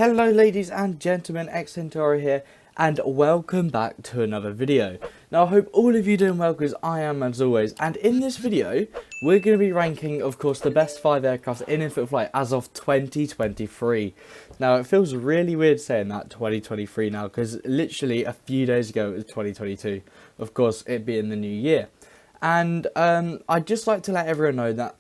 Hello ladies and gentlemen, Xcentauri here, and welcome back to another video. Now I hope all of you are doing well, because I am as always, and in this video we're going to be ranking, of course, the best 5 aircraft in infinite flight as of 2023. Now it feels really weird saying that 2023 now, because literally a few days ago it was 2022, of course it being the new year. And I'd just like to let everyone know that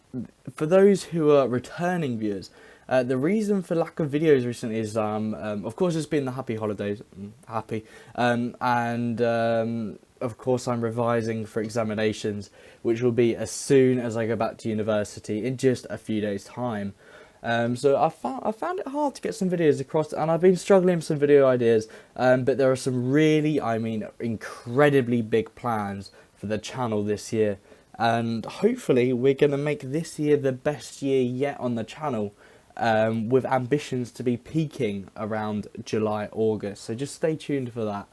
for those who are returning viewers, the reason for lack of videos recently is, of course, it's been the happy holidays, of course I'm revising for examinations, which will be as soon as I go back to university in just a few days' time. So I found it hard to get some videos across, and I've been struggling with some video ideas, but there are some really, incredibly big plans for the channel this year, and hopefully we're going to make this year the best year yet on the channel. With ambitions to be peaking around July, August. So just stay tuned for that.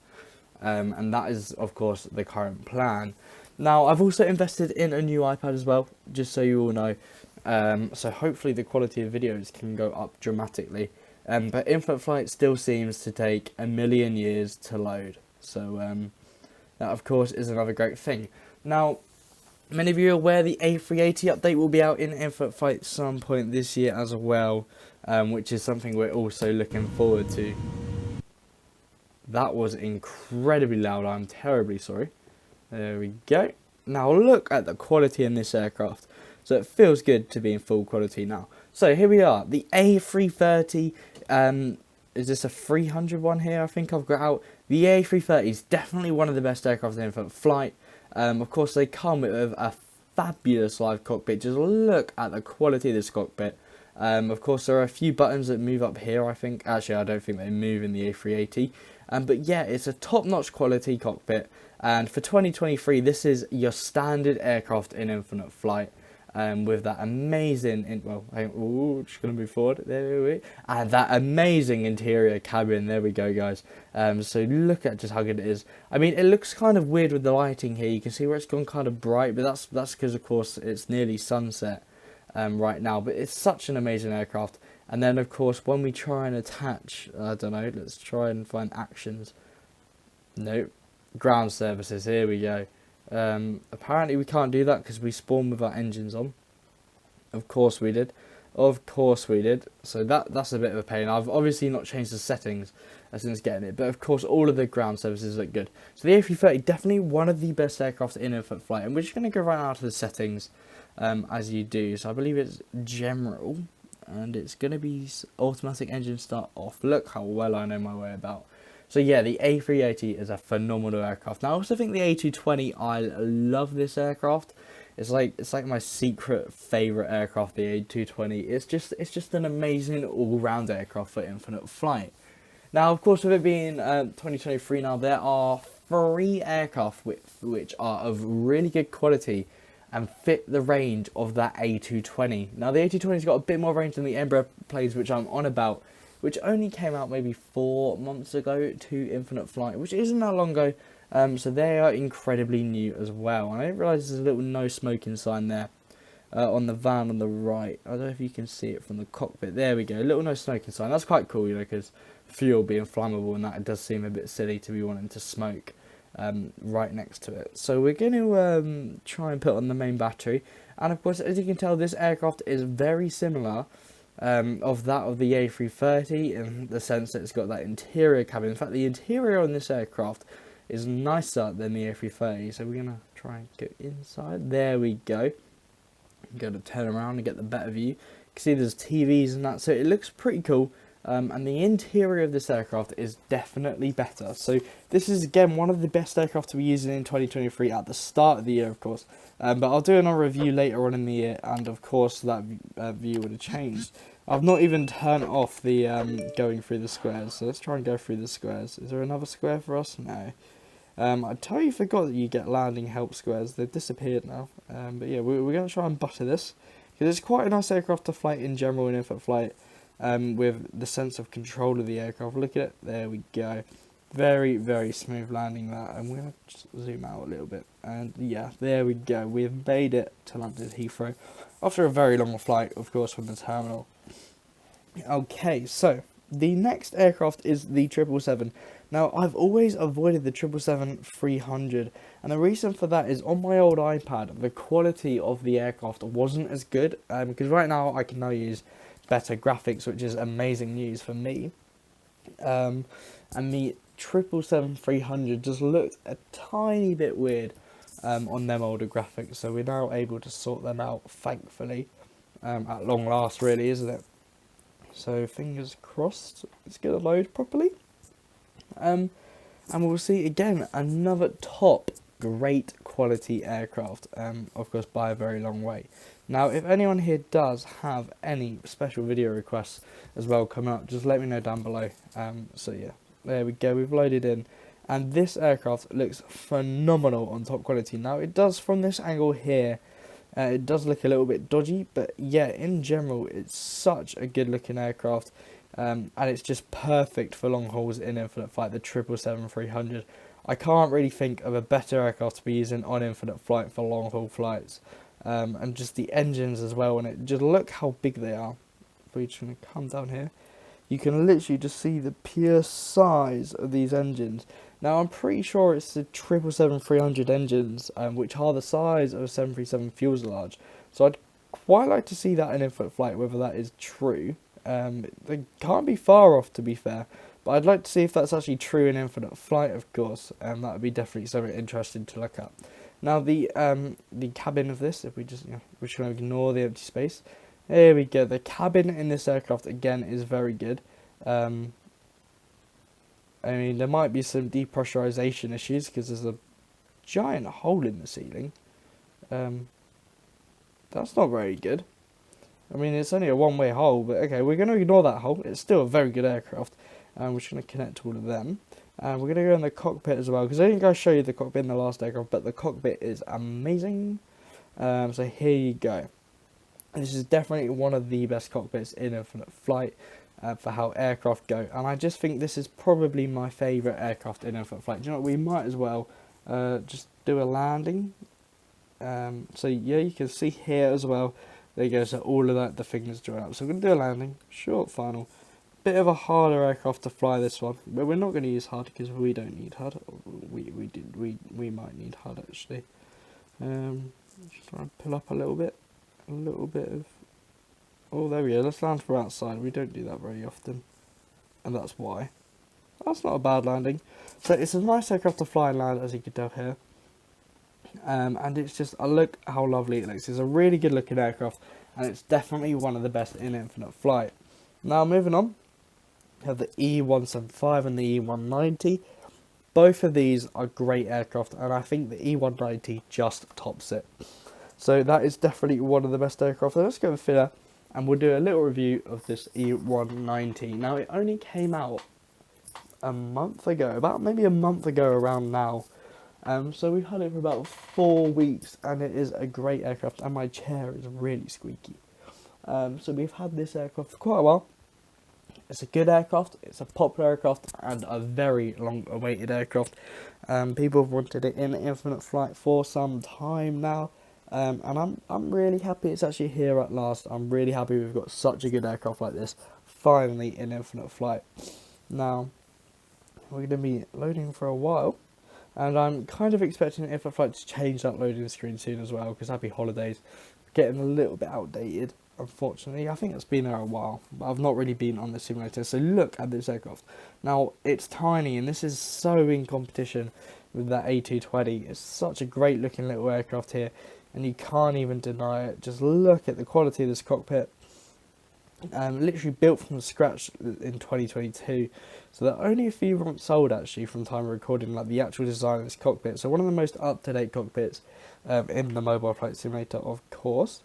And that is, of course, the current plan. Now, I've also invested in a new iPad as well, just so you all know. So hopefully the quality of videos can go up dramatically. But infinite flight still seems to take a million years to load. So that, of course, is another great thing. Now, many of you are aware the A380 update will be out in infinite flight some point this year as well, which is something we're also looking forward to. That was incredibly loud, I'm terribly sorry. There we go. Now look at the quality in this aircraft. So it feels good to be in full quality now. So here we are, the A330, is this a 300 one here? I think I've got out. The A330 is definitely one of the best aircraft in infinite flight. Of course, they come with a fabulous live cockpit. Just look at the quality of this cockpit. Of course, there are a few buttons that move up here, I think. Actually, I don't think they move in the A380. But yeah, it's a top-notch quality cockpit. And for 2023, this is your standard aircraft in infinite flight. With that amazing, just going to move forward, there we go, and that amazing interior cabin, there we go guys. So look at just how good it is. I mean, it looks kind of weird with the lighting here, you can see where it's gone kind of bright, but that's because of course it's nearly sunset right now, but it's such an amazing aircraft. And then of course when we try and attach, I don't know, let's try and find actions, nope, ground services, here we go. Apparently we can't do that because we spawn with our engines on. Of course we did. So that's a bit of a pain. I've obviously not changed the settings since getting it, but of course all of the ground services look good. So the A330, definitely one of the best aircraft in infinite flight, and we're just going to go right out of the settings as you do. So I believe it's general, and it's going to be automatic engine start off. Look how well I know my way about. So yeah, the A380 is a phenomenal aircraft. Now I also think the A220, I love this aircraft. It's like my secret favourite aircraft, the A220. It's just an amazing all-round aircraft for infinite flight. Now of course, with it being 2023 now, there are 3 aircraft which are of really good quality and fit the range of that A220. Now the A220's got a bit more range than the Embraer planes, which I'm on about, which only came out maybe 4 months ago to infinite flight, which isn't that long ago. So they are incredibly new as well. And I didn't realise there's a little no smoking sign there on the van on the right. I don't know if you can see it from the cockpit. There we go, a little no smoking sign. That's quite cool, you know, because fuel being flammable and that, it does seem a bit silly to be wanting to smoke right next to it. So we're going to try and put on the main battery. And of course, as you can tell, this aircraft is very similar of that of the A330 in the sense that it's got that interior cabin. In fact, the interior on this aircraft is nicer than the A330. So we're going to try and go inside. There we go. Go to turn around and get the better view. You can see there's TVs and that, so it looks pretty cool. And the interior of this aircraft is definitely better. So this is again one of the best aircraft to be using in 2023 at the start of the year, of course. But I'll do another review later on in the year, and of course that view would have changed. I've not even turned off the going through the squares, so let's try and go through the squares. Is there another square for us? No. I totally forgot that you get landing help squares. They've disappeared now. But yeah, we're going to try and butter this, because it's quite a nice aircraft to fly in general in infinite flight, with the sense of control of the aircraft. Look at it. There we go. Very, very smooth landing that. And we're going to just zoom out a little bit. And yeah, there we go. We've made it to London Heathrow after a very long flight, of course, from the terminal. Okay, so the next aircraft is the 777. Now, I've always avoided the 777-300, and the reason for that is on my old iPad, the quality of the aircraft wasn't as good, because right now I can now use better graphics, which is amazing news for me. And the 777-300 just looked a tiny bit weird on them older graphics, so we're now able to sort them out, thankfully, at long last, really, isn't it? So fingers crossed it's going to load properly. And we'll see again another top great quality aircraft, of course by a very long way. Now, if anyone here does have any special video requests as well coming up, just let me know down below. So yeah, there we go, we've loaded in, and this aircraft looks phenomenal on top quality. Now, it does from this angle here, it does look a little bit dodgy, but yeah, in general it's such a good looking aircraft. And it's just perfect for long hauls in infinite flight, the 777-300. I can't really think of a better aircraft to be using on infinite flight for long haul flights. And just the engines as well, and it just look how big they are. If we just come down here, you can literally just see the pure size of these engines. Now, I'm pretty sure it's the 777-300 engines, which are the size of a 737 fuselage. So I'd quite like to see that in infinite flight, whether that is true. They can't be far off, to be fair, but I'd like to see if that's actually true in infinite flight, of course, and that would be definitely something interesting to look at. Now, the cabin of this, if we just, we're just going to ignore the empty space. There we go. The cabin in this aircraft again is very good. I mean, there might be some depressurization issues because there's a giant hole in the ceiling. That's not very good. I mean, it's only a one-way hole, but okay, we're going to ignore that hole. It's still a very good aircraft. We're just going to connect all of them. We're going to go in the cockpit as well, because I didn't go show you the cockpit in the last aircraft, but the cockpit is amazing. So here you go. And this is definitely one of the best cockpits in infinite flight for how aircraft go. And I just think this is probably my favourite aircraft in infinite flight. Do you know what, we might as well just do a landing. So yeah, you can see here as well. There you go, so all of that, the fingers join up. So we're going to do a landing, short final. Bit of a harder aircraft to fly, this one, but we're not going to use HUD because we don't need HUD. We might need HUD actually. Just try and pull up a little bit of. Oh, there we go. Let's land from outside. We don't do that very often, and that's why. That's not a bad landing. So it's a nice aircraft to fly and land, as you can tell here. And it's just, look how lovely it looks. It's a really good looking aircraft, and it's definitely one of the best in infinite flight. Now, moving on, we have the E175 and the E190. Both of these are great aircraft, and I think the E190 just tops it. So that is definitely one of the best aircraft. So let's go with filler, and we'll do a little review of this E190. Now, it only came out a month ago, about maybe a month ago around now. So we've had it for about 4 weeks, and it is a great aircraft, and my chair is really squeaky. So we've had this aircraft for quite a while. It's a good aircraft, it's a popular aircraft, and a very long awaited aircraft. People have wanted it in infinite flight for some time now, and I'm really happy it's actually here at last. I'm really happy we've got such a good aircraft like this finally in infinite flight. Now, we're going to be loading for a while. And I'm kind of expecting infinite flight to change that loading screen soon as well, because happy holidays, getting a little bit outdated, unfortunately. I think it's been there a while, but I've not really been on the simulator. So look at this aircraft. Now, it's tiny, and this is so in competition with that A220. It's such a great looking little aircraft here, and you can't even deny it. Just look at the quality of this cockpit. Literally built from scratch in 2022, so there are only a few months sold actually from time of recording, like the actual design of this cockpit. So one of the most up-to-date cockpits in the mobile flight simulator, of course.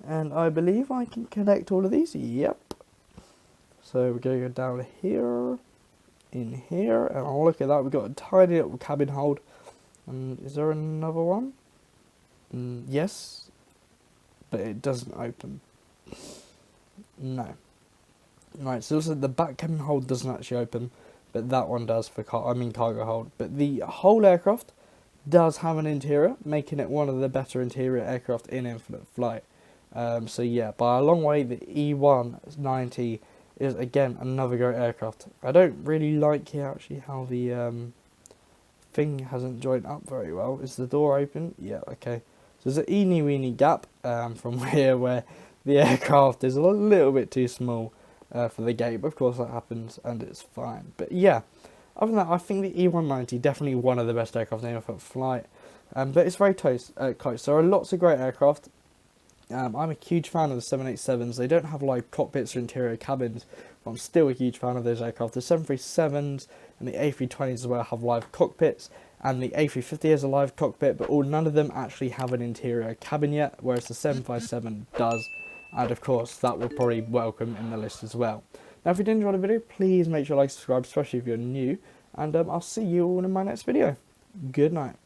And I believe I can connect all of these. Yep. So we're going to go down here, in here, and I'll look at that. We've got a tiny little cabin hold. And is there another one? Yes, but it doesn't open. No. Right, so also the back cabin hold doesn't actually open, but that one does for cargo hold. But the whole aircraft does have an interior, making it one of the better interior aircraft in infinite flight. So yeah, by a long way, the E190 is again another great aircraft. I don't really like here actually how the thing hasn't joined up very well. Is the door open? Yeah, okay. So there's an eeny weeny gap from here where the aircraft is a little bit too small for the gate, but of course that happens and it's fine. But yeah, other than that, I think the E190 definitely one of the best aircraft in airfield flight. But it's very close. There are lots of great aircraft. I'm a huge fan of the 787s. They don't have like cockpits or interior cabins, but I'm still a huge fan of those aircraft. The 737s and the A320s as well have live cockpits, and the A350 has a live cockpit, but none of them actually have an interior cabin yet, whereas the 757 does, and of course that will probably welcome in the list as well. Now if you did enjoy the video, please make sure to like, subscribe, especially if you're new, and I'll see you all in my next video. Good night.